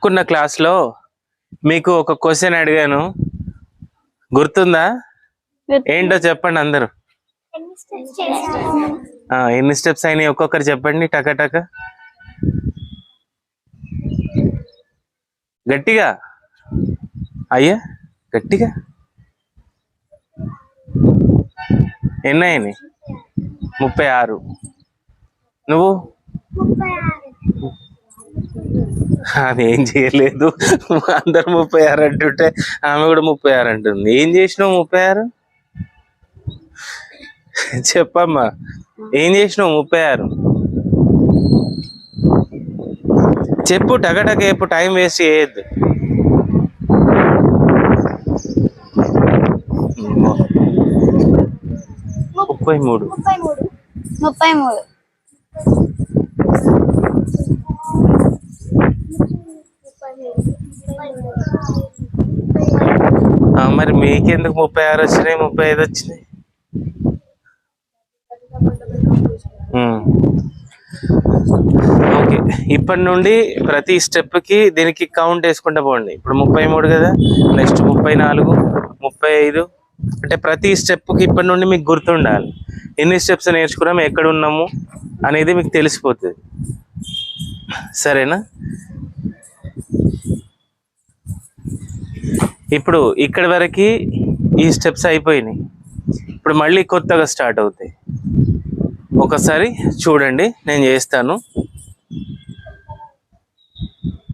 కున్న క్లాస్లో మీకు ఒక క్వశ్చన్ అడిగాను, గుర్తుందా? ఏంటో చెప్పండి అందరూ. ఎన్ని స్టెప్స్ అయినాయి ఒక్కొక్కరు చెప్పండి, టక గట్టిగా. అయ్యా గట్టిగా. ఎన్ని అయినాయి? 36. నువ్వు? ఆమె ఏం చేయలేదు, అందరు 36 అంటుంటే ఆమె కూడా 36 అంటుంది. ఏం చేసినావు 36? చెప్పమ్మా, ఏం చేసినావు 36? చెప్పు, టగటక చెప్పు, టైం వేస్ట్ చేయొద్దు. 33. మరి మీకెందుకు 36 వచ్చినాయి, 35 వచ్చినాయి? ఓకే, ఇప్పటి నుండి ప్రతి స్టెప్కి దీనికి కౌంట్ వేసుకుంటా పోండి. ఇప్పుడు 33 కదా, నెక్స్ట్ 34, 35. అంటే ప్రతి స్టెప్కి ఇప్పటి నుండి మీకు గుర్తుండాలి. ఎన్ని స్టెప్స్ నేర్చుకున్నాము, ఎక్కడ ఉన్నాము అనేది మీకు తెలిసిపోతుంది. సరేనా? ఇప్పుడు ఇక్కడి వరకు ఈ స్టెప్స్ అయిపోయినాయి. ఇప్పుడు మళ్ళీ కొత్తగా స్టార్ట్ అవుతాయి. ఒకసారి చూడండి, నేను చేస్తాను.